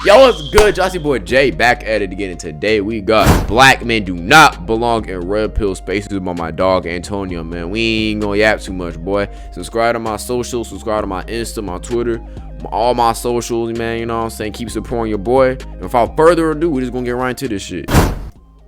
Yo, what's good? Jossie boy Jay back at it again, and today we got black men do not belong in red pill spaces by my dog Antonio, man. We ain't gonna yap too much, boy. Subscribe to my socials, subscribe to my Insta, my Twitter, all my socials, man. You know what I'm saying? Keep supporting your boy. And without further ado, we're just gonna get right into this shit.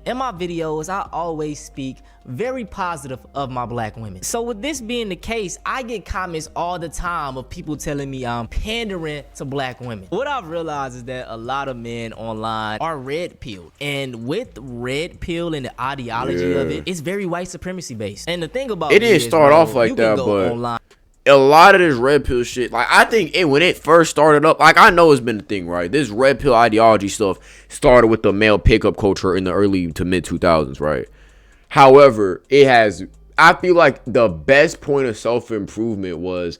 In my videos, I always speak very positive of my black women. So with this being the case, I get comments all the time of people telling me I'm pandering to black women. What I've realized is that a lot of men online are red pilled. And with red pill and the ideology of it, it's very white supremacy based. And the thing about it didn't start off like that, but online. A lot of this red pill shit, like I think when it first started up, like I know it's been a thing, right? This red pill ideology stuff started with the male pickup culture in the early to mid 2000s, right? However, I feel like the best point of self-improvement was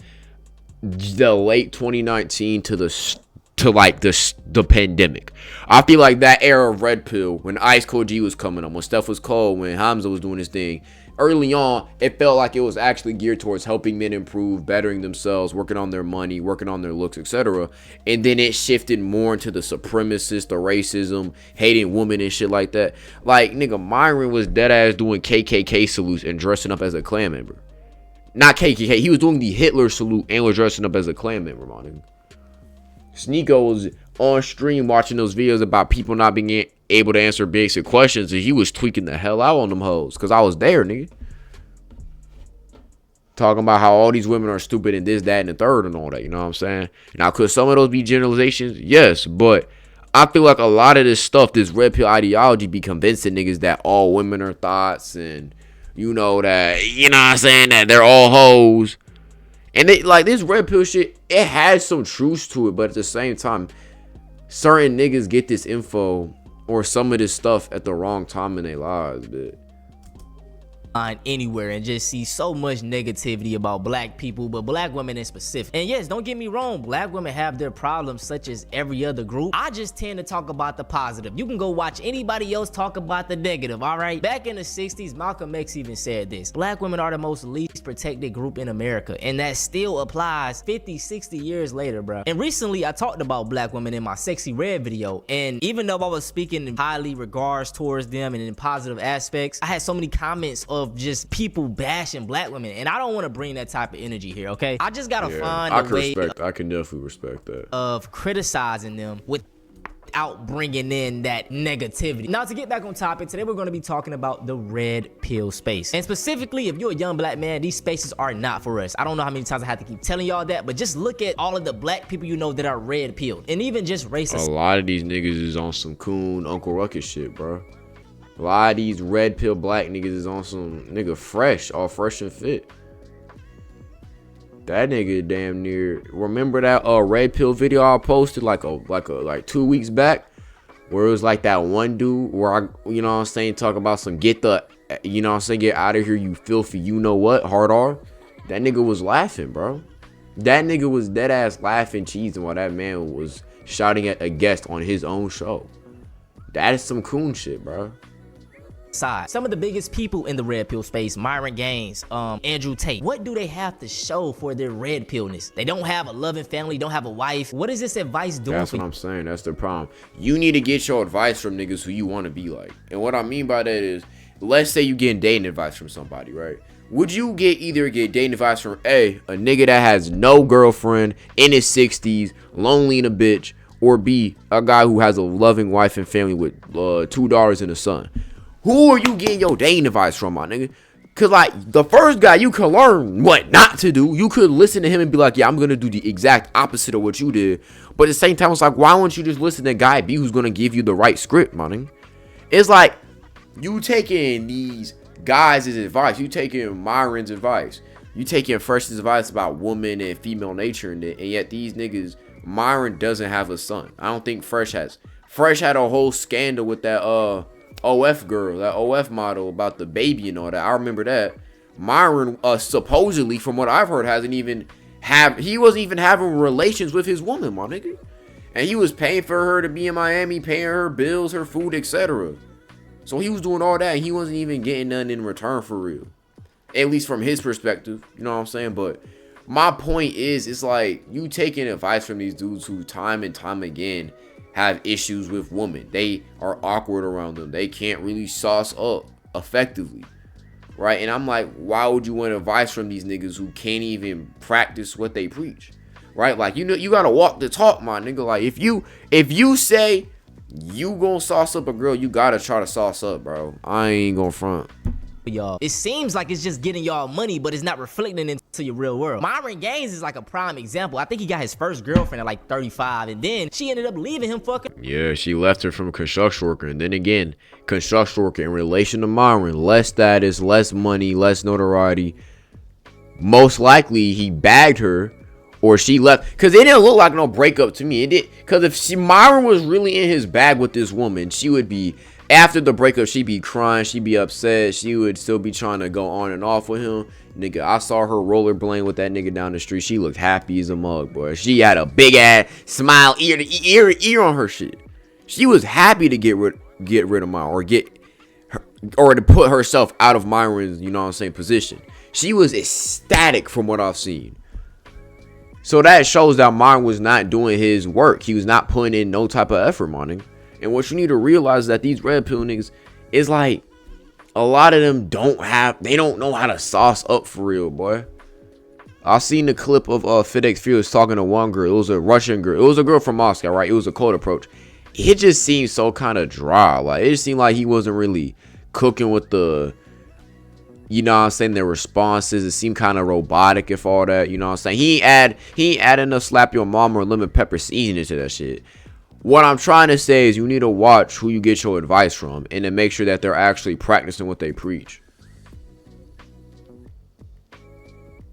the late 2019 to the pandemic. I feel like that era of red pill, when Ice Cold G was coming up, when Steph was cold, when Hamza was doing his thing, early on, it felt like it was actually geared towards helping men improve, bettering themselves, working on their money, working on their looks, etc. And then it shifted more into the supremacist, the racism, hating women and shit like that. Like, nigga, Myron was dead ass doing KKK salutes and dressing up as a Klan member. Not KKK, he was doing the Hitler salute and was dressing up as a Klan member, my nigga. Sneeko was on stream watching those videos about people not being able to answer basic questions, and he was tweaking the hell out on them hoes, because I was there, nigga. Talking about how all these women are stupid and this, that, and the third and all that, you know what I'm saying? Now, could some of those be generalizations? Yes, but I feel like a lot of this stuff, this red pill ideology, be convincing niggas that all women are thoughts, and you know that, you know what I'm saying, that they're all hoes. And they, like, this red pill shit, it has some truth to it, but at the same time, certain niggas get this info or some of this stuff at the wrong time in their lives, bitch. Anywhere and just see so much negativity about black people, but black women in specific. And yes, don't get me wrong, black women have their problems such as every other group. I just tend to talk about the positive. You can go watch anybody else talk about the negative, all right? Back in the 60s, Malcolm X even said this: black women are the most least protected group in America, and that still applies 50, 60 years later, bro. And recently, I talked about black women in my Sexy Red video, and even though I was speaking in highly regards towards them and in positive aspects, I had so many comments of just people bashing black women, and I don't want to bring that type of energy here, okay? I just gotta find a way I can definitely respect that of criticizing them without bringing in that negativity. Now, to get back on topic, today we're going to be talking about the red pill space, and specifically, if you're a young black man, these spaces are not for us. I don't know how many times I have to keep telling y'all that, but just look at all of the black people you know that are red pilled, and even just racist. A lot of these niggas is on some coon Uncle Ruckus shit, bro. A lot of these red pill black niggas is on some nigga fresh, all fresh and fit. That nigga damn near, remember that red pill video I posted like 2 weeks back, where it was like that one dude where I, you know what I'm saying, talk about some get out of here, you filthy, you know what, hard R. That nigga was laughing, bro. That nigga was dead ass laughing, cheesing while that man was shouting at a guest on his own show. That is some coon shit, bro. Some of the biggest people in the red pill space, Myron Gaines, Andrew Tate, what do they have to show for their red pillness? They don't have a loving family, don't have a wife. What is this advice doing? That's what I'm saying. That's the problem. You need to get your advice from niggas who you want to be like. And what I mean by that is, let's say you getting dating advice from somebody, right? Would you either get dating advice from a nigga that has no girlfriend, in his 60s, lonely and a bitch, or B, a guy who has a loving wife and family with 2 daughters and a son? Who are you getting your dating advice from, my nigga? Cause like the first guy, you could learn what not to do. You could listen to him and be like, yeah, I'm gonna do the exact opposite of what you did. But at the same time, it's like, why won't you just listen to guy B who's gonna give you the right script, my nigga? It's like you taking these guys' advice, you taking Myron's advice, you taking Fresh's advice about woman and female nature, and yet these niggas, Myron doesn't have a son. I don't think Fresh has. Fresh had a whole scandal with that OF girl, that OF model about the baby and all that. I remember that. Myron supposedly, from what I've heard, he wasn't even having relations with his woman, my nigga. And he was paying for her to be in Miami, paying her bills, her food, etc. So he was doing all that, and he wasn't even getting nothing in return for real. At least from his perspective, you know what I'm saying? But my point is, it's like you taking advice from these dudes who time and time again have issues with women. They are awkward around them. They can't really sauce up effectively, right? And I'm like, why would you want advice from these niggas who can't even practice what they preach, right? Like, you know, you gotta walk the talk, my nigga. Like, if you say you gonna sauce up a girl, you gotta try to sauce up, bro. I ain't gonna front. Y'all, it seems like it's just getting y'all money, but it's not reflecting into your real world. Myron Gaines is like a prime example. I think he got his first girlfriend at like 35, and then she ended up leaving him fucking. Yeah, she left her from a construction worker. And then again, construction worker in relation to Myron, less status, less money, less notoriety. Most likely he bagged her, or she left, because it didn't look like no breakup to me. It did, because if Myron was really in his bag with this woman, she would be, after the breakup, she'd be crying, she'd be upset, she would still be trying to go on and off with him. Nigga, I saw her rollerblading with that nigga down the street. She looked happy as a mug, boy. She had a big ass smile, ear to ear on her shit. She was happy to get rid of Myron, or to put herself out of Myron's, you know what I'm saying, position. She was ecstatic from what I've seen. So that shows that Myron was not doing his work. He was not putting in no type of effort, man. And what you need to realize is that these red pill niggas is like, a lot of them they don't know how to sauce up for real, boy. I seen the clip of FedEx Fields talking to one girl. It was a Russian girl. It was a girl from Moscow, right? It was a cold approach. It just seemed so kind of dry. Like, it just seemed like he wasn't really cooking with the, you know what I'm saying, the responses. It seemed kind of robotic, if all that, you know what I'm saying. He ain't add enough slap your mama or lemon pepper seasoning to that shit. What I'm trying to say is you need to watch who you get your advice from and to make sure that they're actually practicing what they preach.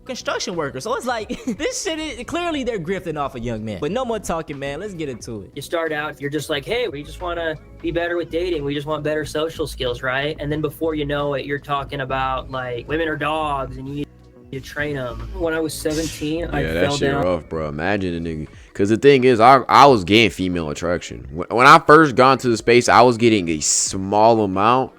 Construction worker. So it's like, this shit is clearly they're grifting off a young man. But no more talking, man. Let's get into it. You start out, you're just like, hey, we just want to be better with dating. We just want better social skills, right? And then before you know it, you're talking about like women are dogs and you need to train them. When I was 17, I fell that shit down. rough, bro. Imagine a nigga. Because the thing is, I was getting female attraction. When I first got into the space, I was getting a small amount.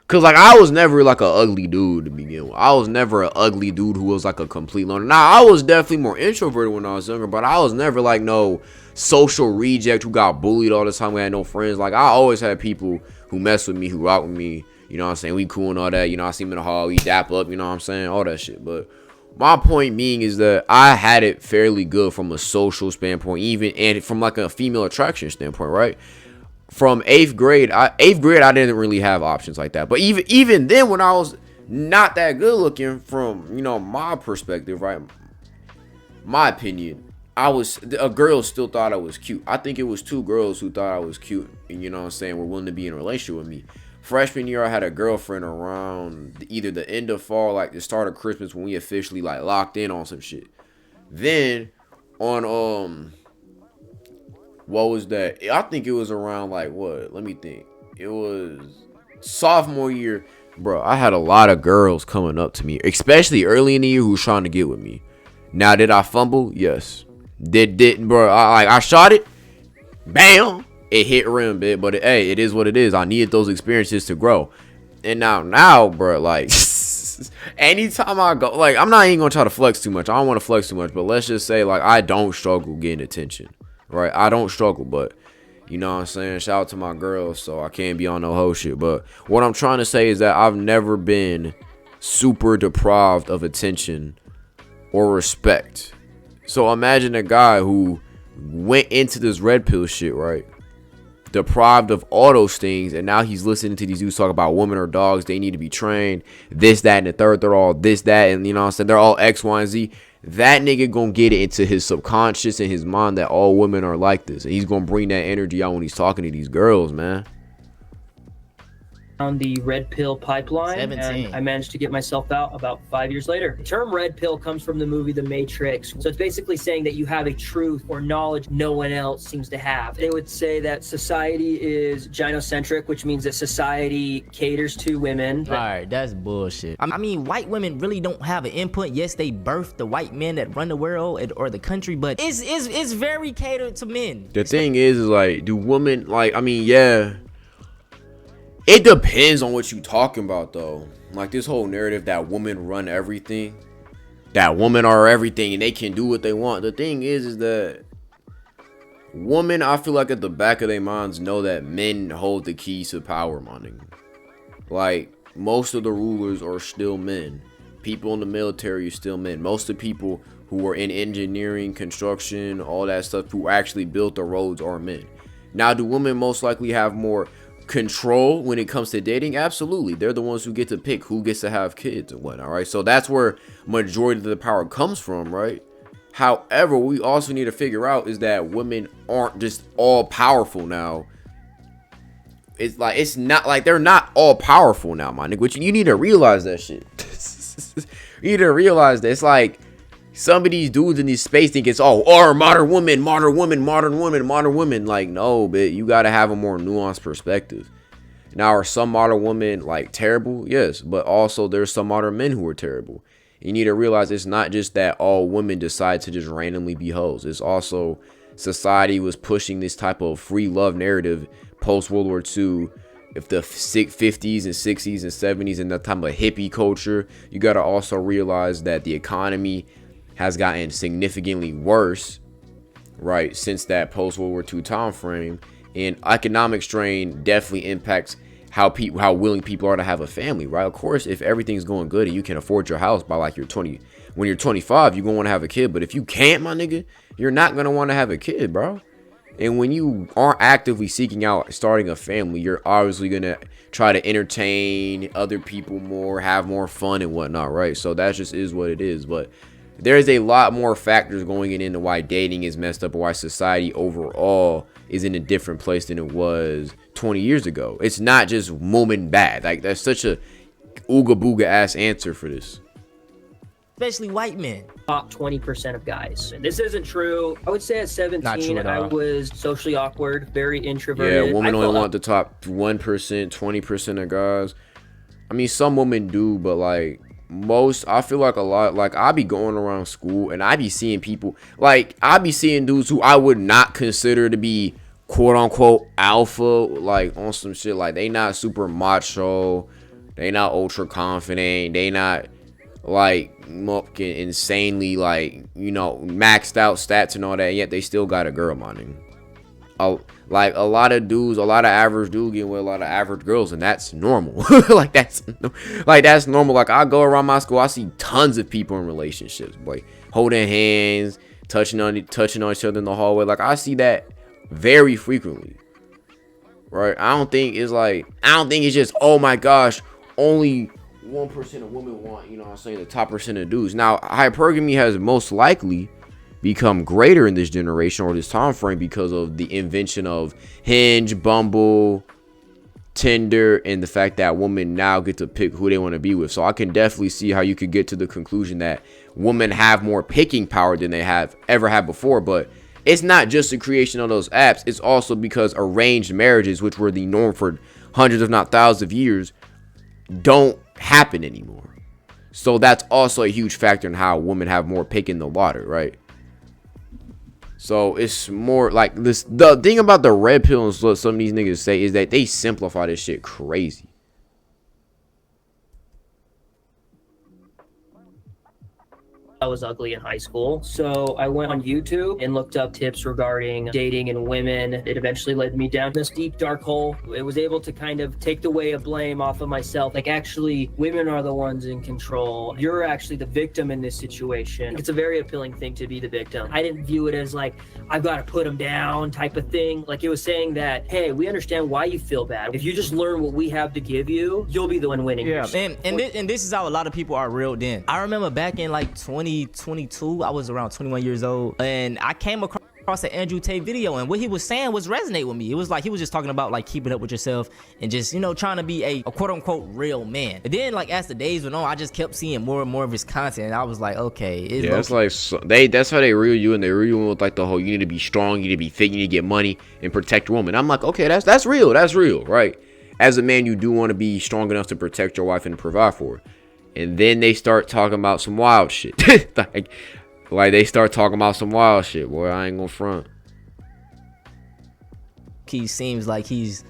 Cause like I was never like a ugly dude to begin with. I was never an ugly dude who was like a complete loner. Now I was definitely more introverted when I was younger, but I was never like no social reject who got bullied all the time. We had no friends. Like I always had people who mess with me, who rock with me. You know what I'm saying? We cool and all that. You know, I see him in the hall, we dap up. You know what I'm saying? All that shit. But my point being is that I had it fairly good from a social standpoint, even and from like a female attraction standpoint, right? From eighth grade, I didn't really have options like that. But even then, when I was not that good looking, from, you know, my perspective, right, my opinion, a girl still thought I was cute. I think it was 2 girls who thought I was cute, and you know what I'm saying, were willing to be in a relationship with me. Freshman year, I had a girlfriend around either the end of fall, like the start of Christmas, when we officially like locked in on some shit. Then on what was that? I think it was around like what? Let me think. It was sophomore year, bro. I had a lot of girls coming up to me, especially early in the year, who was trying to get with me. Now, did I fumble? Yes. Didn't, bro. I shot it. Bam. It hit rim, bit, but hey, it is what it is. I needed those experiences to grow. And now, bro, like anytime I go, like, I'm not even gonna try to flex too much. I don't want to flex too much, but let's just say, like, I don't struggle getting attention. Right, I don't struggle, but you know what I'm saying, shout out to my girls, so I can't be on no whole shit. But what I'm trying to say is that I've never been super deprived of attention or respect. So imagine a guy who went into this red pill shit, right, deprived of all those things, and now he's listening to these dudes talk about women or dogs, they need to be trained, this, that, and the third. They're all this, that, and you know what I'm saying, they're all X, Y, and Z. That nigga gonna get it into his subconscious and his mind that all women are like this, and he's gonna bring that energy out when he's talking to these girls, man. On the red pill pipeline, 17. and I managed to get myself out about 5 years later. The term red pill comes from the movie The Matrix. So it's basically saying that you have a truth or knowledge no one else seems to have. They would say that society is gynocentric, which means that society caters to women. All right, that's bullshit. I mean, white women really don't have an input. Yes, they birthed the white men that run the world or the country, but it's very catered to men. The thing is like, do women, like, I mean, yeah, it depends on what you talking about, though. Like, this whole narrative that women run everything, that women are everything and they can do what they want. The thing is that women, I feel like at the back of their minds know that men hold the keys to power, my nigga. Like, most of the rulers are still men. People in the military are still men. Most of the people who are in engineering, construction, all that stuff, who actually built the roads are men. Now, do women most likely have more control when it comes to dating? Absolutely. They're the ones who get to pick who gets to have kids and whatnot, right? So that's where majority of the power comes from, right? However, what we also need to figure out is that women aren't just all powerful now. It's not like they're not all powerful now, my nigga. Which you need to realize that shit. You need to realize that it's like some of these dudes in this space think it's modern women, modern women, modern women, modern women. Like, no, but you gotta have a more nuanced perspective. Now, are some modern women like terrible? Yes, but also there's some modern men who are terrible. You need to realize it's not just that all women decide to just randomly be hoes. It's also society was pushing this type of free love narrative post World War II. If the 50s and 60s and 70s and that time of hippie culture, you got to also realize that the economy has gotten significantly worse, right, since that post World War II time frame. And economic strain definitely impacts how willing people are to have a family, right? Of course, if everything's going good and you can afford your house by like when you're 25, you're gonna want to have a kid. But if you can't, my nigga, you're not gonna want to have a kid, bro. And when you aren't actively seeking out starting a family, you're obviously gonna try to entertain other people more, have more fun and whatnot, right? So that just is what it is. But there's a lot more factors going into why dating is messed up, or why society overall is in a different place than it was 20 years ago. It's not just woman bad. Like, that's such a ooga booga ass answer for this. Especially white men. Top 20% of guys. This isn't true. I would say at 17, I was socially awkward, very introverted. Yeah, women only want the top 1%, 20% of guys. I mean, some women do, but like most, I feel like a lot, like I be going around school and I be seeing people, like I be seeing dudes who I would not consider to be quote unquote alpha, like on some shit, like they not super macho, they not ultra confident, they not like insanely like, you know, maxed out stats and all that, yet they still got a girl, man. Like a lot of dudes, a lot of average dudes getting with a lot of average girls, and that's normal. like that's normal. Like I go around my school, I see tons of people in relationships, like holding hands, touching on each other in the hallway. Like I see that very frequently, right? I don't think it's just, oh my gosh, only 1% of women want, you know what I'm saying, the top percent of dudes. Now, hypergamy has most likely become greater in this generation or this time frame because of the invention of Hinge, Bumble, Tinder, and the fact that women now get to pick who they want to be with. So I can definitely see how you could get to the conclusion that women have more picking power than they have ever had before. But it's not just the creation of those apps. It's also because arranged marriages, which were the norm for hundreds if not thousands of years, don't happen anymore. So that's also a huge factor in how women have more pick in the water, right? So it's more like this. The thing about the red pill and what some of these niggas say is that they simplify this shit crazy. I was ugly in high school. So I went on YouTube and looked up tips regarding dating and women. It eventually led me down this deep, dark hole. It was able to kind of take the weight of blame off of myself. Like, actually, women are the ones in control. You're actually the victim in this situation. It's a very appealing thing to be the victim. I didn't view it as like, I've got to put them down type of thing. Like, it was saying that, hey, we understand why you feel bad. If you just learn what we have to give you, you'll be the one winning. Yeah, and this is how a lot of people are reeled in. I remember back in like 2022, I was around 21 years old, and I came across an Andrew Tate video, and what he was saying was resonate with me. It was like he was just talking about like keeping up with yourself and just, you know, trying to be a quote unquote real man. And then like as the days went on, I just kept seeing more and more of his content, and I was like, okay, it's like that's how they reel you in. They reel you in with like the whole, you need to be strong, you need to be fit, you need to get money and protect your woman. I'm like, okay, that's real, right? As a man, you do want to be strong enough to protect your wife and provide for her. And then they start talking about some wild shit. like they start talking about some wild shit, boy. I ain't gonna front. He seems like he's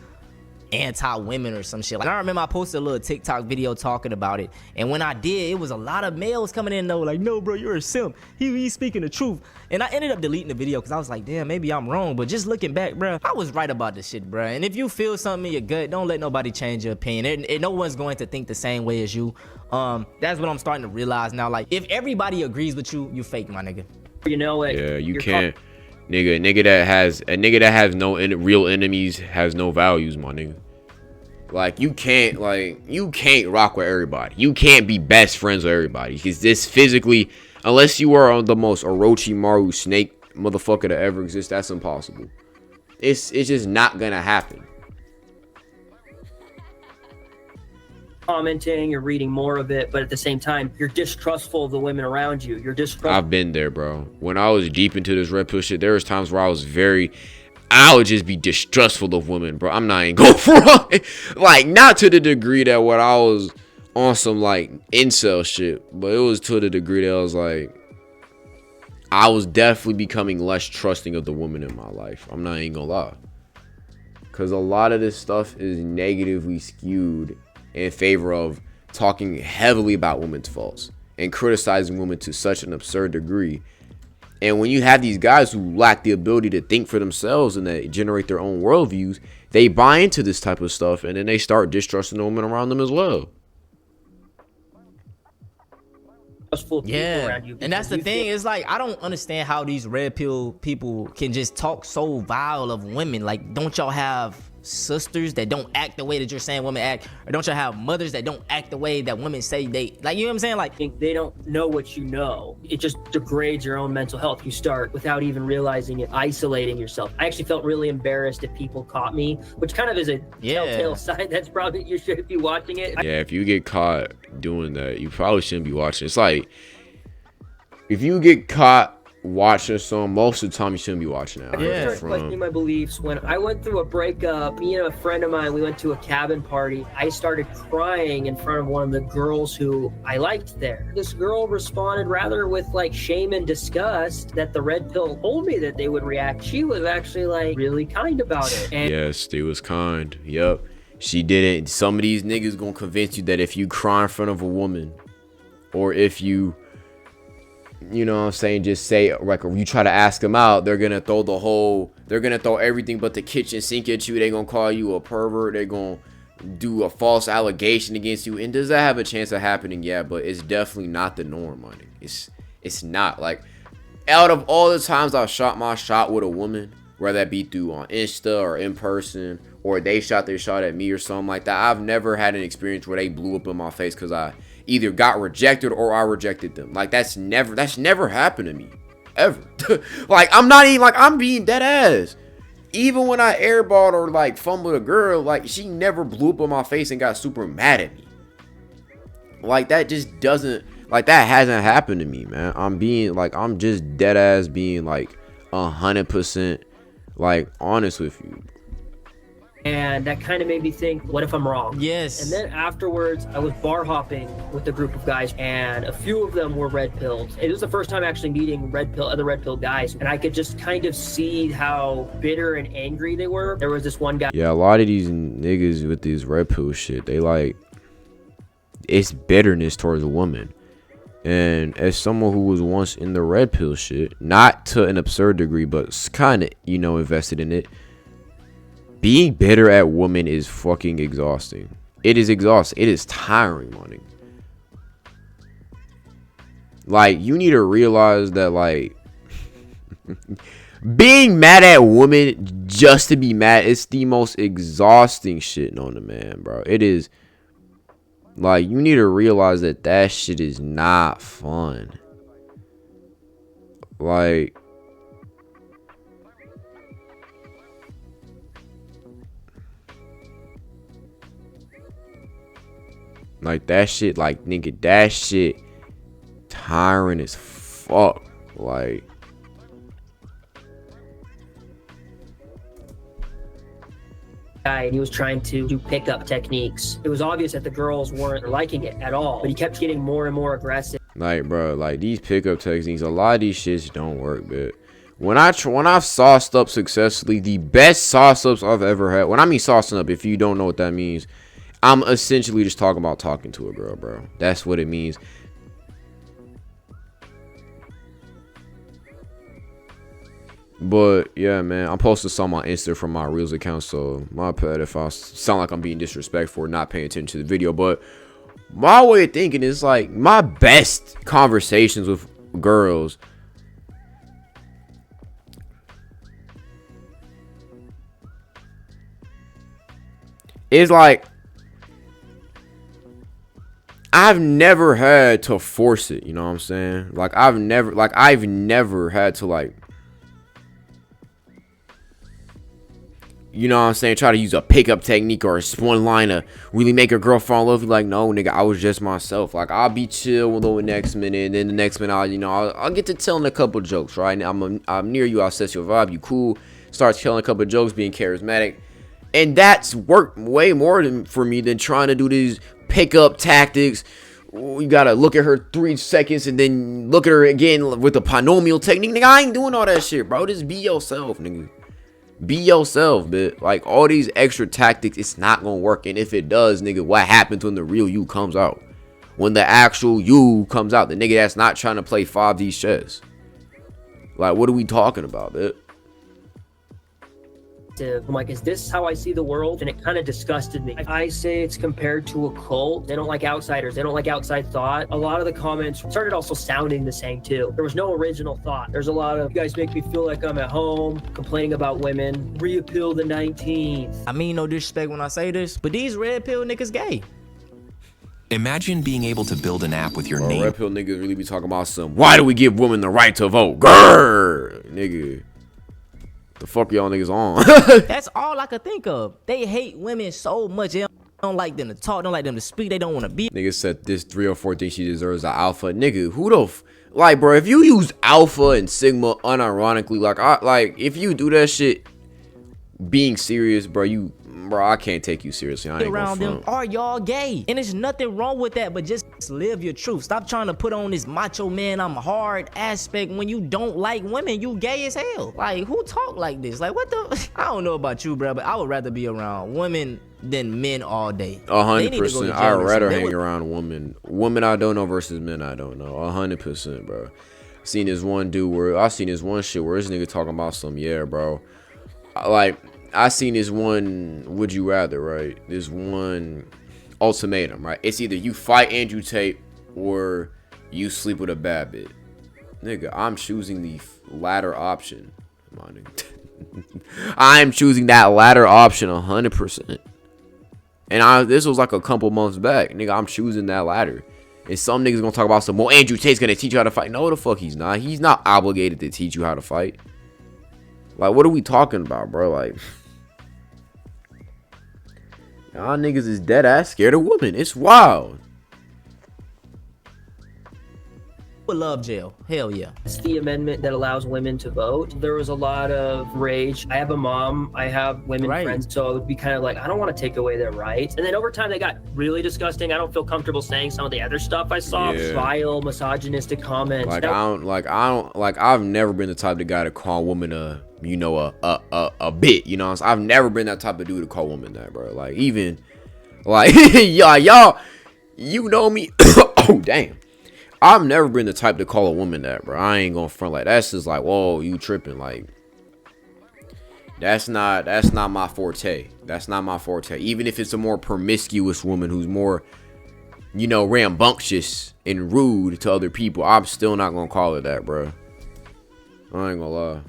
anti-women or some shit. Like, I remember I posted a little TikTok video talking about it, and when I did, it was a lot of males coming in though, like, no bro, you're a simp, he's speaking the truth. And I ended up deleting the video because I was like, damn, maybe I'm wrong. But just looking back, bro, I was right about this shit, bro. And if you feel something in your gut, don't let nobody change your opinion. No one's going to think the same way as you. That's what I'm starting to realize now. Like, if everybody agrees with you, you fake, my nigga. You know it. Yeah, you can't. Nigga that has no real enemies has no values, my nigga. Like, you can't rock with everybody. You can't be best friends with everybody, because this physically, unless you are on the most Orochimaru snake motherfucker to ever exist, that's impossible. It's just not gonna happen. Commenting, you're reading more of it, but at the same time, you're distrustful of the women around you. You're distrustful. I've been there, bro. When I was deep into this red pill shit, there was times where I would just be distrustful of women, bro. I'm not even going for like, not to the degree that what I was on some like incel shit, but it was to the degree that I was like, I was definitely becoming less trusting of the women in my life. I'm not even gonna lie, because a lot of this stuff is negatively skewed in favor of talking heavily about women's faults and criticizing women to such an absurd degree. And when you have these guys who lack the ability to think for themselves and that generate their own worldviews, they buy into this type of stuff, and then they start distrusting the women around them as well. Yeah, and that's the thing. It's like, I don't understand how these red pill people can just talk so vile of women. Like, don't y'all have sisters that don't act the way that you're saying women act? Or don't y'all have mothers that don't act the way that women say they, like, you know what I'm saying? Like, they don't know what you know. It just degrades your own mental health. You start, without even realizing it, isolating yourself. I actually felt really embarrassed if people caught me, which kind of is a telltale sign that's probably, you should be watching it. Yeah, if you get caught doing that, you probably shouldn't be watching. It's like, if you get caught watching something, most of the time you shouldn't be watching that. I started questioning my beliefs when I went through a breakup. Me and a friend of mine, we went to a cabin party. I started crying in front of one of the girls who I liked there. This girl responded rather with like shame and disgust that the red pill told me that they would react. She was actually like really kind about it. And yes, they was kind. Yep, she didn't. Some of these niggas gonna convince you that if you cry in front of a woman, or if you know what I'm saying, just say, like, or you try to ask them out, they're gonna throw everything but the kitchen sink at you. They gonna call you a pervert. They gonna do a false allegation against you. And does that have a chance of happening? Yeah, but it's definitely not the norm, money. It's not. Like, out of all the times I've shot my shot with a woman, whether that be through on Insta or in person, or they shot their shot at me or something like that, I've never had an experience where they blew up in my face because I either got rejected or I rejected them. Like, that's never happened to me, ever. Like, I'm not even, like, I'm being dead ass. Even when I airballed or like fumbled a girl, like, she never blew up in my face and got super mad at me. Like, that just doesn't, like, that hasn't happened to me, man. I'm just dead ass being like 100% like honest with you. And that kind of made me think, what if I'm wrong? Yes. And then afterwards, I was bar hopping with a group of guys, and a few of them were red pilled. It was the first time actually meeting other red pill guys, and I could just kind of see how bitter and angry they were. There was this one guy. Yeah, a lot of these niggas with these red pill shit, they like, it's bitterness towards a woman. And as someone who was once in the red pill shit, not to an absurd degree, but kind of, invested in it, being bitter at women is fucking exhausting. It is exhausting. It is tiring, money. Like, you need to realize that, like, being mad at women just to be mad is the most exhausting shit known to man, bro. It is. Like, you need to realize that shit is not fun. Like, that shit, like, nigga, that shit tiring as fuck. Like, guy, and he was trying to do pickup techniques. It was obvious that the girls weren't liking it at all, but he kept getting more and more aggressive. Like, bro, like, these pickup techniques, a lot of these shits don't work, but When I've sauced up successfully, the best sauce ups I've ever had. When I mean saucing up, if you don't know what that means, I'm essentially just talking about talking to a girl, bro. That's what it means. But yeah, man, I'm posting some on Insta from my Reels account, so my bad if I sound like I'm being disrespectful or not paying attention to the video. But my way of thinking is like my best conversations with girls is like I've never had to force it, you know what I'm saying? Like I've never had to like, you know what I'm saying, try to use a pickup technique or a one line to really make a girl fall in love with you. Like, no, nigga, I was just myself. Like, I'll be chill with the next minute, and then the next minute, I'll get to telling a couple jokes, right? I'm near you, I'll set your vibe, you cool. Start telling a couple jokes, being charismatic. And that's worked way more for me than trying to do these pickup tactics. You gotta look at her 3 seconds and then look at her again with the polynomial technique. Nigga, I ain't doing all that shit, bro. Just be yourself, nigga. Be yourself, bitch. Like, all these extra tactics, it's not gonna work. And if it does, nigga, what happens when the real you comes out? When the actual you comes out, the nigga that's not trying to play 5D chess. Like, what are we talking about, bitch? I'm like, is this how I see the world? And it kind of disgusted me. I say it's compared to a cult. They don't like outsiders. They don't like outside thought. A lot of the comments started also sounding the same too. There was no original thought. There's a lot of, you guys make me feel like I'm at home, complaining about women, reappeal the 19th. I mean, no disrespect when I say this, but these red pill niggas gay. Imagine being able to build an app with your name. Red pill niggas really be talking about some, why do we give women the right to vote? Grrr, nigga. The fuck y'all niggas on? That's all I could think of. They hate women so much. They don't like them to talk, don't like them to speak. They don't want to be. Nigga said this 304 thinks she deserves an alpha. Nigga, who the like, bro? If you use alpha and sigma unironically, like if you do that shit, being serious, bro, I can't take you seriously. I ain't around gonna them. Are y'all gay? And there's nothing wrong with that, but just live your truth. Stop trying to put on this macho man, I'm hard aspect when you don't like women. You gay as hell. Like, who talk like this? Like, what the? I don't know about you, bro, but I would rather be around women than men all day. 100%. I'd rather hang around women. Women I don't know versus men I don't know. 100%, bro. I seen this one shit where this nigga talking about some, yeah, bro. I seen this one would you rather, right? This one ultimatum, right? It's either you fight Andrew Tate or you sleep with a bad bitch. Nigga, I'm choosing the latter option. Come on, nigga. I'm choosing that latter option 100%. And this was like a couple months back. Nigga, I'm choosing that latter. And some niggas gonna talk about some, well, Andrew Tate's gonna teach you how to fight. No, the fuck he's not. He's not obligated to teach you how to fight. Like, what are we talking about, bro? Like, y'all niggas is dead ass scared of women. It's wild. Would love jail. Hell yeah. It's the amendment that allows women to vote. There was a lot of rage. I have a mom. I have women friends. So it would be kind of like, I don't want to take away their rights. And then over time, they got really disgusting. I don't feel comfortable saying some of the other stuff I saw. Yeah. Vile, misogynistic comments. I've never been the type of guy to call women a bit, you know. I've never been that type of dude to call women that, bro. Like, even like y'all, you know me. Oh damn, I've never been the type to call a woman that, bro. I ain't gonna front. Like, that's just like, whoa, you tripping. Like, that's not my forte. That's not my forte. Even if it's a more promiscuous woman who's more, you know, rambunctious and rude to other people, I'm still not gonna call her that, bro. I ain't gonna lie.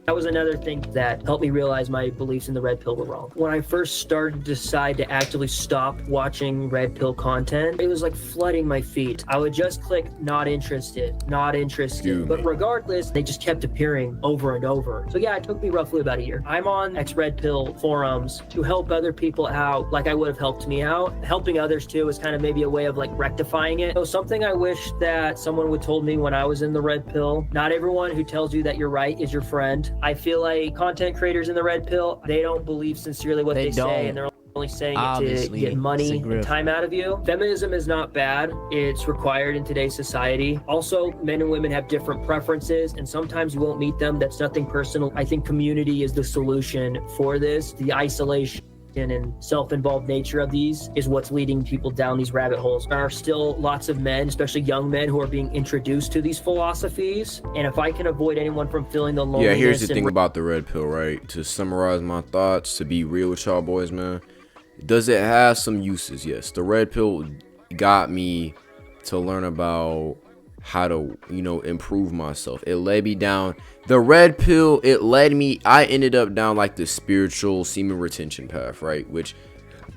That was another thing that helped me realize my beliefs in the red pill were wrong. When I first started to decide to actively stop watching red pill content, it was like flooding my feed. I would just click not interested, not interested. But regardless, they just kept appearing over and over. So yeah, it took me roughly about a year. I'm on ex-red pill forums to help other people out like I would have helped me out. Helping others too is kind of maybe a way of like rectifying it. So something I wish that someone would told me when I was in the red pill, not everyone who tells you that you're right is your friend. I feel like content creators in the red pill, they don't believe sincerely what they say, and they're only saying it to Obviously, get money it's a and grift. time out of you. Feminism is not bad. It's required in today's society. Also, men and women have different preferences, and sometimes you won't meet them. That's nothing personal. I think community is the solution for this. The isolation and self-involved nature of these is what's leading people down these rabbit holes. There are still lots of men, especially young men, who are being introduced to these philosophies. And if I can avoid anyone from feeling the loneliness, Yeah, here's the thing about the red pill, right? To summarize my thoughts, to be real with y'all boys, man, does it have some uses? Yes. The red pill got me to learn about how to, improve myself. It led me down the red pill. I ended up down like the spiritual semen retention path, right? Which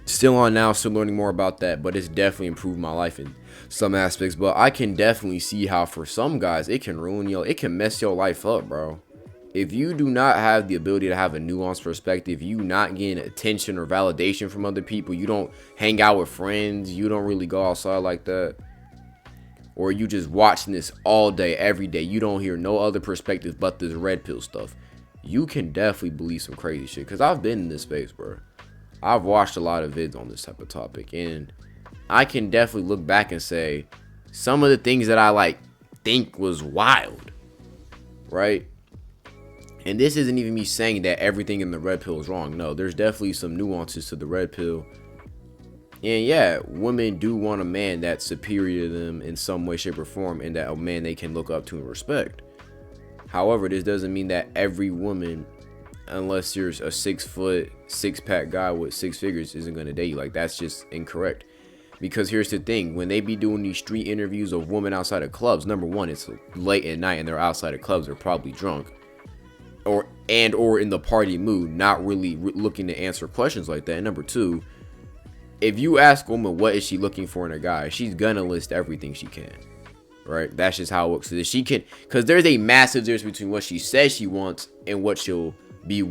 still on now, still learning more about that, but it's definitely improved my life in some aspects. But I can definitely see how for some guys, it can ruin it can mess your life up, bro. If you do not have the ability to have a nuanced perspective, you not getting attention or validation from other people, you don't hang out with friends, you don't really go outside like that, or you just watching this all day, every day, you don't hear no other perspective but this red pill stuff, you can definitely believe some crazy shit. Because I've been in this space, bro. I've watched a lot of vids on this type of topic, and I can definitely look back and say some of the things that I think was wild, right? And this isn't even me saying that everything in the red pill is wrong. No, there's definitely some nuances to the red pill. And yeah, women do want a man that's superior to them in some way, shape, or form, and that a man they can look up to and respect. However, this doesn't mean that every woman, unless you're a 6 foot, 6-pack guy with 6 figures, isn't going to date you. Like, that's just incorrect. Because here's the thing, when they be doing these street interviews of women outside of clubs, number one, it's late at night and they're outside of clubs, they're probably drunk. Or in the party mood, not really looking to answer questions like that. And number two, if you ask a woman what is she looking for in a guy, she's gonna list everything she can, right? That's just how it works. So that she can, because there's a massive difference between what she says she wants and what she'll be,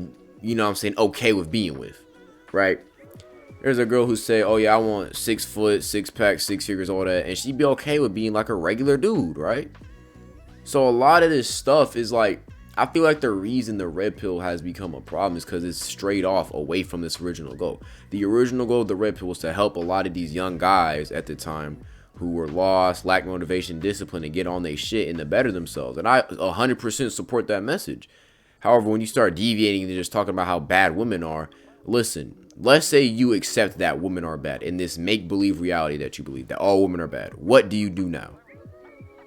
okay with being with, right? There's a girl who say, oh yeah, I want 6 foot, 6-pack, 6 figures, all that, and she'd be okay with being like a regular dude, right? So a lot of this stuff is like, I feel like the reason the red pill has become a problem is because it's straight off away from this original goal. The original goal of the red pill was to help a lot of these young guys at the time who were lost, lack motivation, discipline, and get on their shit and to better themselves. And I 100% support that message. However, when you start deviating and just talking about how bad women are, listen, let's say you accept that women are bad in this make-believe reality that you believe that all women are bad. What do you do now?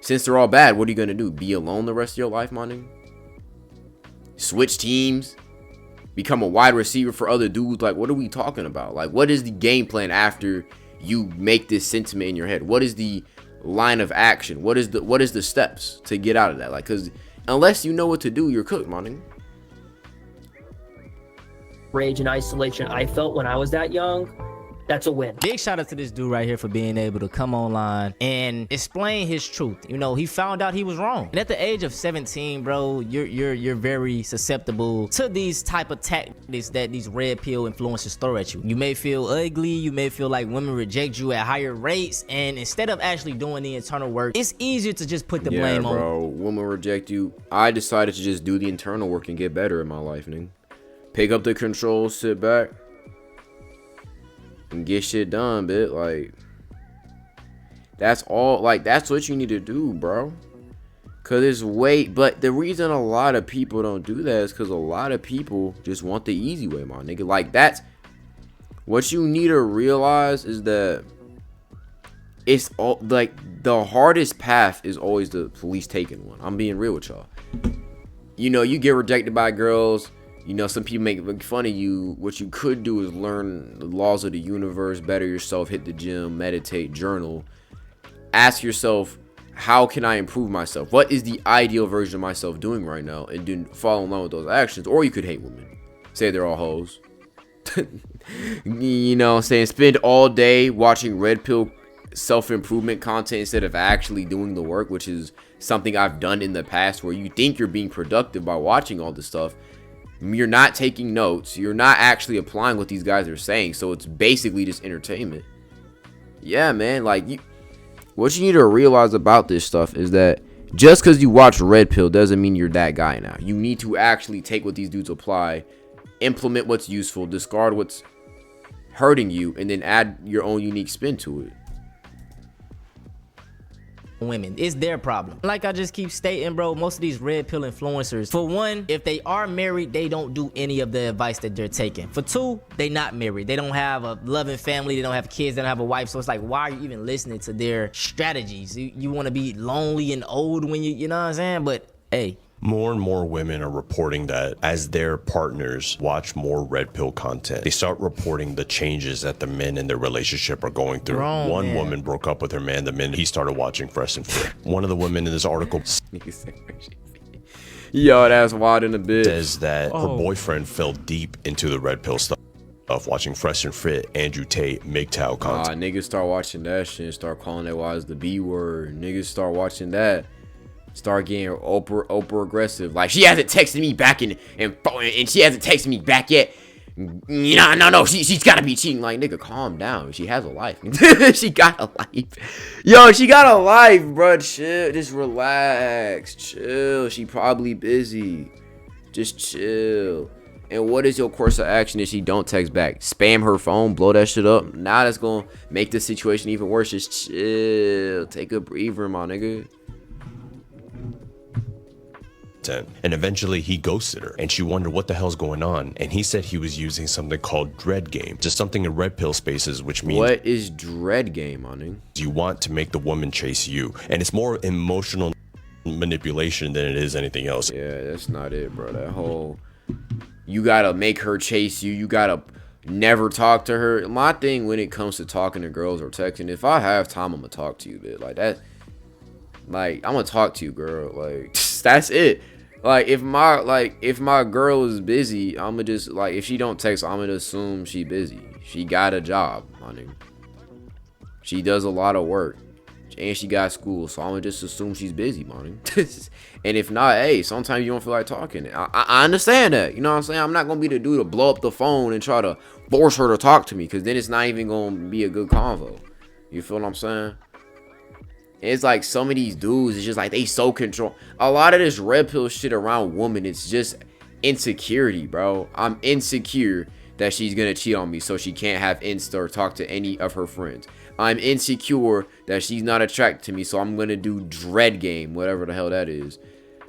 Since they're all bad, what are you going to do? Be alone the rest of your life, my nigga? Switch teams, become a wide receiver for other dudes? Like, what are we talking about? Like, what is the game plan after you make this sentiment in your head? What is the line of action? What is the steps to get out of that? Like, because unless you know what to do, you're cooked, my nigga. Rage and isolation I felt when I was that young, that's a win. Big shout out to this dude right here for being able to come online and explain his truth. He found out he was wrong. And at the age of 17, bro, you're very susceptible to these type of tactics that these red pill influencers throw at you. You may feel ugly, you may feel like women reject you at higher rates, and instead of actually doing the internal work, it's easier to just put the blame on. Bro, women reject you. I decided to just do the internal work and get better in my life, nigga. Pick up the controls, sit back, and get shit done, bitch. Like, that's all. Like, that's what you need to do, bro. Cause it's but the reason a lot of people don't do that is because a lot of people just want the easy way, my nigga. Like, that's what you need to realize is that it's all like the hardest path is always the police taking one. I'm being real with y'all. You get rejected by girls. Some people make fun of you. What you could do is learn the laws of the universe, better yourself, hit the gym, meditate, journal. Ask yourself, how can I improve myself? What is the ideal version of myself doing right now? And then follow along with those actions. Or you could hate women. Say they're all hoes. Spend all day watching red pill self-improvement content instead of actually doing the work, which is something I've done in the past, where you think you're being productive by watching all this stuff. You're not taking notes. You're not actually applying what these guys are saying. So it's basically just entertainment. Yeah, man. Like, what you need to realize about this stuff is that just because you watch red pill doesn't mean you're that guy now. You need to actually take what these dudes apply, implement what's useful, discard what's hurting you, and then add your own unique spin to it. Women, it's their problem. Like I just keep stating, bro, most of these red pill influencers, for one, if they are married, they don't do any of the advice that they're taking. For two, they not married, they don't have a loving family, they don't have kids, they don't have a wife. So it's like, why are you even listening to their strategies? You want to be lonely and old when you know what I'm saying? But hey, more and more women are reporting that as their partners watch more red pill content, they start reporting the changes that the men in their relationship are going through. One woman broke up with her man the minute he started watching Fresh and Fit. One of the women in this article yo, that's wild in a bit. Says that her boyfriend fell deep into the red pill stuff of watching Fresh and Fit, Andrew Tate, MGTOW content. Niggas start watching that shit and start calling that wives the B word. Niggas start watching that. Start getting Oprah aggressive. Like, she hasn't texted me back and she hasn't texted me back yet. No, she's gotta be cheating. Like, nigga, calm down. She has a life. She got a life. Yo, she got a life, bro. Chill. Just relax. Chill. She probably busy. Just chill. And what is your course of action if she don't text back? Spam her phone, blow that shit up. Now that's gonna make the situation even worse. Just chill. Take a breather, my nigga. And eventually he ghosted her, and she wondered what the hell's going on. And he said he was using something called dread game, just something in red pill spaces, which means what is dread game, honey? You want to make the woman chase you, and it's more emotional manipulation than it is anything else. Yeah, that's not it, bro. That whole you gotta make her chase you, you gotta never talk to her. My thing when it comes to talking to girls or texting, if I have time, I'm gonna talk to you, bitch. Like that, like I'm gonna talk to you, girl. Like that's it. Like if my girl is busy, I'ma just, like, if she don't text, I'ma assume she busy. She got a job, honey. She does a lot of work, and she got school, so I'ma just assume she's busy, honey. And if not, hey, sometimes you don't feel like talking. I understand that, you know what I'm saying? I'm not gonna be the dude to blow up the phone and try to force her to talk to me, because then it's not even gonna be a good convo. You feel what I'm saying? It's like some of these dudes, it's just like they so control. A lot of this red pill shit around women, it's just insecurity, bro. I'm insecure that she's gonna cheat on me, so she can't have Insta or talk to any of her friends. I'm insecure that she's not attracted to me, so I'm gonna do dread game, whatever the hell that is.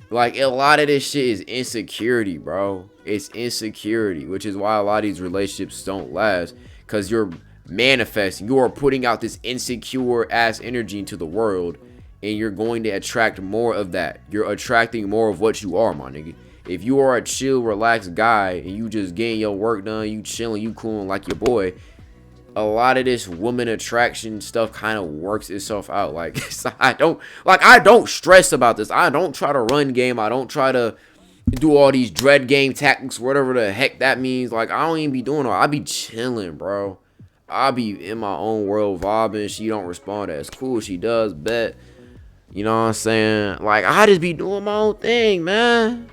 Like, a lot of this shit is insecurity, bro. It's insecurity, which is why a lot of these relationships don't last, because you're manifesting, you are putting out this insecure ass energy into the world, and you're going to attract more of that. You're attracting more of what you are, my nigga. If you are a chill, relaxed guy and you just getting your work done, you chilling, you cooling like your boy, a lot of this woman attraction stuff kind of works itself out. Like, I don't stress about this. I don't try to run game. I don't try to do all these dread game tactics, whatever the heck that means. Like, I don't even be doing all. I be chilling, bro. I be in my own world vibing. She don't respond, that's cool. She does, bet. You know what I'm saying? Like, I just be doing my own thing, man.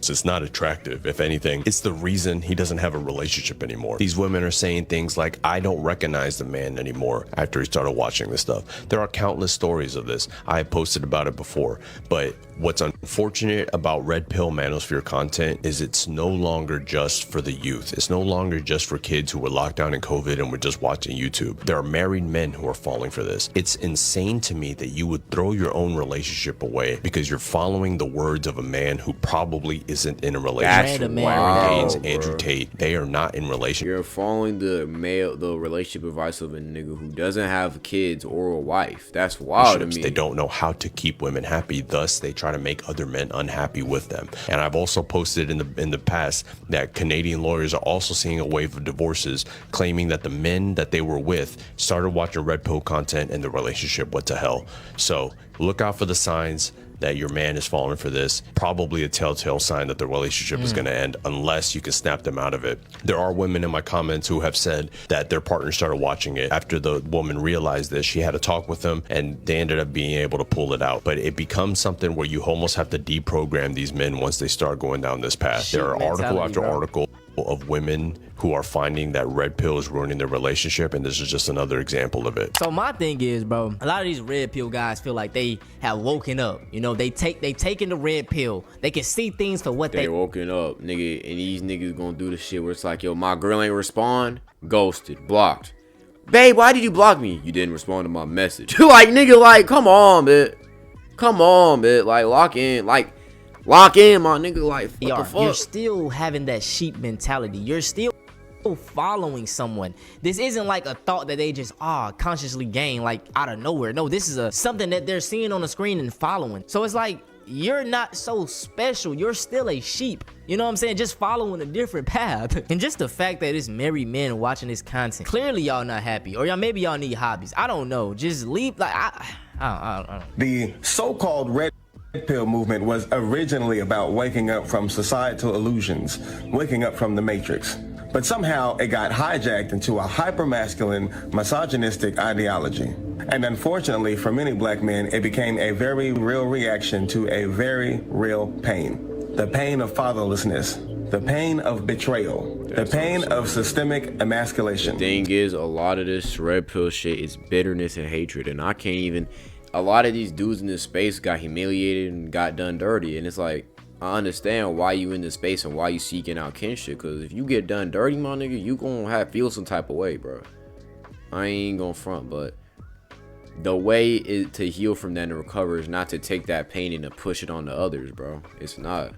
It's not attractive. If anything, it's the reason he doesn't have a relationship anymore. These women are saying things like, I don't recognize the man anymore after he started watching this stuff. There are countless stories of this. I have posted about it before. But what's unfortunate about red pill manosphere content is it's no longer just for the youth. It's no longer just for kids who were locked down in COVID and were just watching YouTube. There are married men who are falling for this. It's insane to me that you would throw your own relationship away because you're following the words of a man who probably isn't in a relationship. Wow, Andrew Tate, they are not in relationship. You're following the relationship advice of a nigga who doesn't have kids or a wife. That's wild to me. They don't know how to keep women happy, thus they try to make other men unhappy with them. And I've also posted in the past that Canadian lawyers are also seeing a wave of divorces, claiming that the men that they were with started watching red pill content and the relationship went to hell. So look out for the signs that your man is falling for this. Probably a telltale sign that the relationship is going to end unless you can snap them out of it. There are women in my comments who have said that their partner started watching it after the woman realized this. She had a talk with them and they ended up being able to pull it out. But it becomes something where you almost have to deprogram these men once they start going down this path. There are article after article of women who are finding that red pill is ruining their relationship, and this is just another example of it. So my thing is, bro, a lot of these red pill guys feel like they have woken up. You know, they taking the red pill. They can see things for what They woken up, nigga, and these niggas gonna do the shit where it's like, yo, my girl ain't respond, ghosted, blocked. Babe, why did you block me? You didn't respond to my message. Like, nigga, like, come on, bitch. Come on, bitch. Like, lock in, my nigga. Like, what the fuck? You're still having that sheep mentality. You're still following someone. This isn't like a thought that they just consciously gain like out of nowhere. No, this is something that they're seeing on the screen and following. So it's like, you're not so special. You're still a sheep. You know what I'm saying? Just following a different path. And just the fact that it's married men watching this content, clearly y'all not happy, or maybe y'all need hobbies. I don't know. Just leave. Like I don't. The so-called red pill movement was originally about waking up from societal illusions, waking up from the matrix. But somehow it got hijacked into a hyper-masculine, misogynistic ideology. And unfortunately for many black men, it became a very real reaction to a very real pain. The pain of fatherlessness, the pain of betrayal, the pain of systemic emasculation. The thing is, a lot of this red pill shit is bitterness and hatred, and I can't even. A lot of these dudes in this space got humiliated and got done dirty, and it's like, I understand why you in this space and why you seeking out kinship, because if you get done dirty, my nigga, you gonna feel some type of way, bro. I ain't gonna front, but the way to heal from that and recover is not to take that pain and to push it on to others, bro. It's not.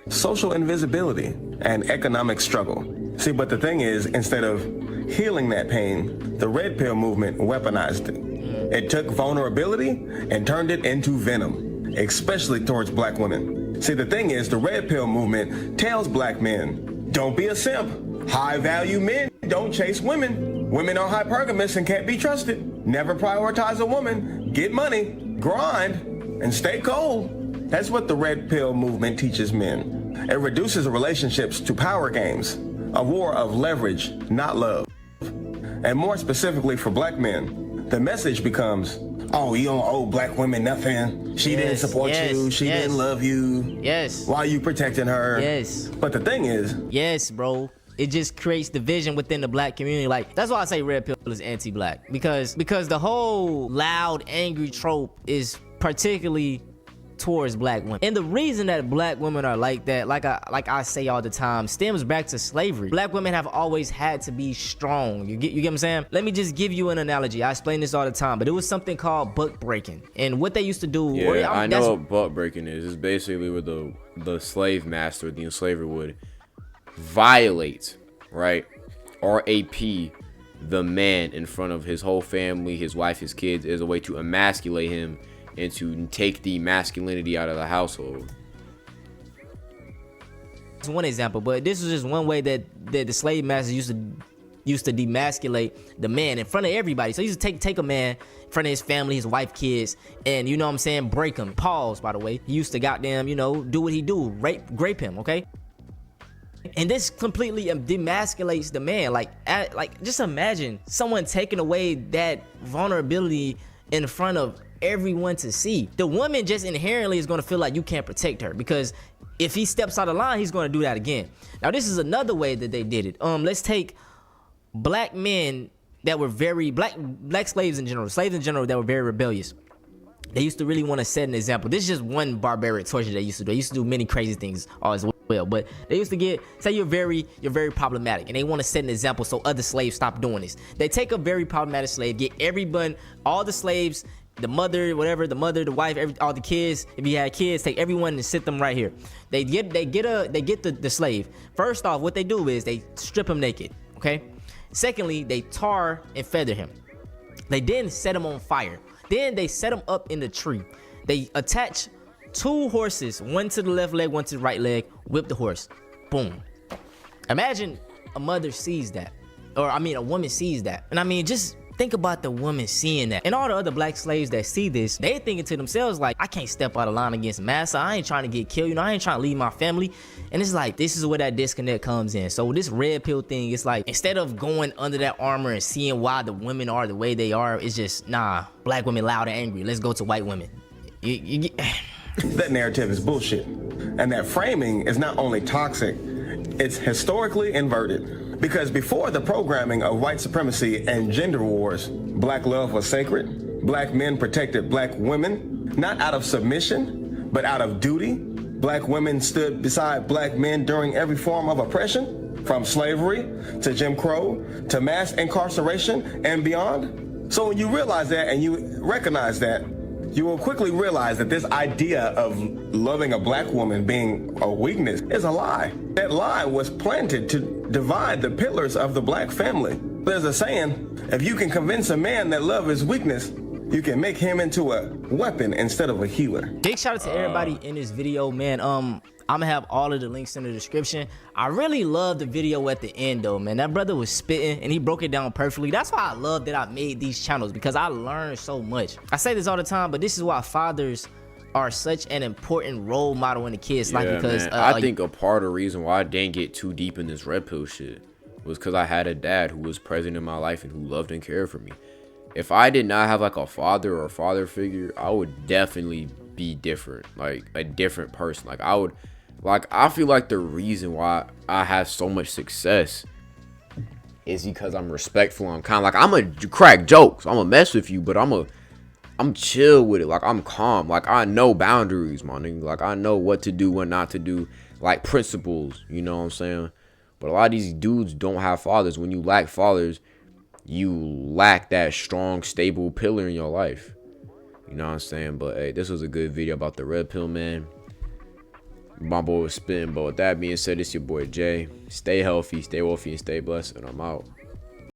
Social invisibility and economic struggle. See, but the thing is, instead of healing that pain, the red pill movement weaponized it. It took vulnerability and turned it into venom, especially towards black women. See, the thing is, the red pill movement tells black men, don't be a simp. High value men don't chase women. Women are hypergamous and can't be trusted. Never prioritize a woman. Get money, grind, and stay cold. That's what the red pill movement teaches men. It reduces relationships to power games, a war of leverage, not love. And more specifically for black men, the message becomes, oh, you don't owe black women nothing. She didn't support you. She didn't love you. Yes. Why are you protecting her? Yes. But the thing is, yes, bro. It just creates division within the black community. Like, that's why I say red pill is anti-black, because the whole loud, angry trope is particularly towards black women. And the reason that black women are like that, like I say all the time, stems back to slavery. Black women have always had to be strong. You get what I'm saying? Let me just give you an analogy. I explain this all the time, but it was something called buck breaking. And what they used to do, yeah, I know what buck breaking is. It's basically where the slave master, the enslaver, would violate, right, RAP, the man in front of his whole family, his wife, his kids, as a way to emasculate him and to take the masculinity out of the household. It's one example, but this was just one way that the slave masters used to demasculate the man in front of everybody. So he used to take a man in front of his family, his wife, kids, and, you know what I'm saying, break him. Pause, by the way. He used to goddamn, do what he do, grape him, okay? And this completely demasculates the man. Like just imagine someone taking away that vulnerability in front of everyone to see. The woman just inherently is going to feel like you can't protect her, because if he steps out of line, he's going to do that again. Now, this is another way that they did it. Let's take black men that were black slaves in general that were very rebellious. They used to really want to set an example. This is just one barbaric torture they used to do. They used to do many crazy things as well, but they used to say you're very problematic, and they want to set an example so other slaves stop doing this. They take a very problematic slave, get everyone, all the slaves, the mother, the wife, all the kids. If you had kids, take everyone and sit them right here. They get the slave. First off, what they do is they strip him naked. Okay. Secondly, they tar and feather him. They then set him on fire. Then they set him up in the tree. They attach 2 horses, one to the left leg, one to the right leg. Whip the horse. Boom. Imagine a mother sees that, or a woman sees that, and just think about the woman seeing that. And all the other black slaves that see this, they thinking to themselves like, I can't step out of line against massa. I ain't trying to get killed. I ain't trying to leave my family. And it's like, this is where that disconnect comes in. So this red pill thing, it's like, instead of going under that armor and seeing why the women are the way they are, it's just, nah, black women loud and angry. Let's go to white women. that narrative is bullshit. And that framing is not only toxic, it's historically inverted. Because before the programming of white supremacy and gender wars, black love was sacred. Black men protected black women, not out of submission, but out of duty. Black women stood beside black men during every form of oppression, from slavery to Jim Crow to mass incarceration and beyond. So when you realize that and you recognize that, you will quickly realize that this idea of loving a black woman being a weakness is a lie. That lie was planted to divide the pillars of the black family. There's a saying, if you can convince a man that love is weakness, you can make him into a weapon instead of a healer. Big shout out to everybody in this video, man. I'm gonna have all of the links in the description. I really love the video at the end though, man. That brother was spitting and he broke it down perfectly. That's why I love that I made these channels, because I learned so much. I say this all the time, but this is why fathers are such an important role model in the kids' life. Because man, I think a part of the reason why I didn't get too deep in this red pill shit was because I had a dad who was present in my life and who loved and cared for me. If I did not have like a father or a father figure, I would definitely be different, like a different person. I feel like the reason why I have so much success is because I'm respectful. I'm kind of like, I'm a crack jokes, I'm a mess with you, but I'm chill with it. Like, I'm calm. Like, I know boundaries, my nigga. Like, I know what to do, what not to do. Like, principles, you know what I'm saying? But a lot of these dudes don't have fathers. When you lack fathers, you lack that strong, stable pillar in your life. You know what I'm saying? But hey, this was a good video about the red pill, man. My boy was spitting. But with that being said, it's your boy Jay. Stay healthy, stay wealthy, and stay blessed. And I'm out.